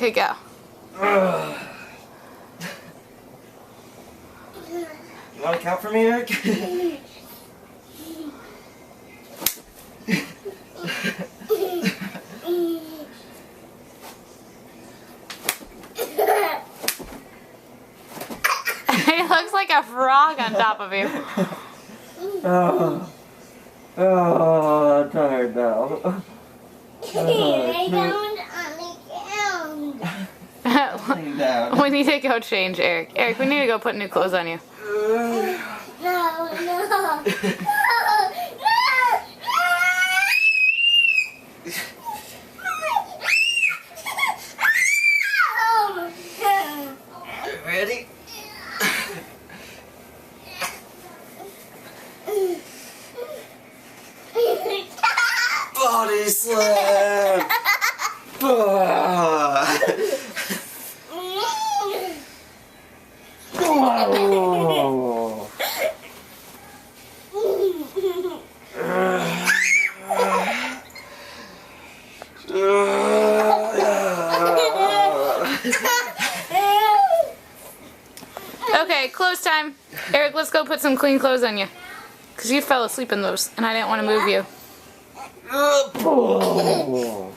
Okay, go. You want to count for me, Eric? He looks like a frog on top of you. I'm tired now. Lay down on the ground. Laying down. We need to go change Eric. Eric, we need to go put new clothes on you. No, no. Ready? Body slam! Oh. Okay, clothes time. Eric, let's go put some clean clothes on you. Because you fell asleep in those, and I didn't want to move you. Oh.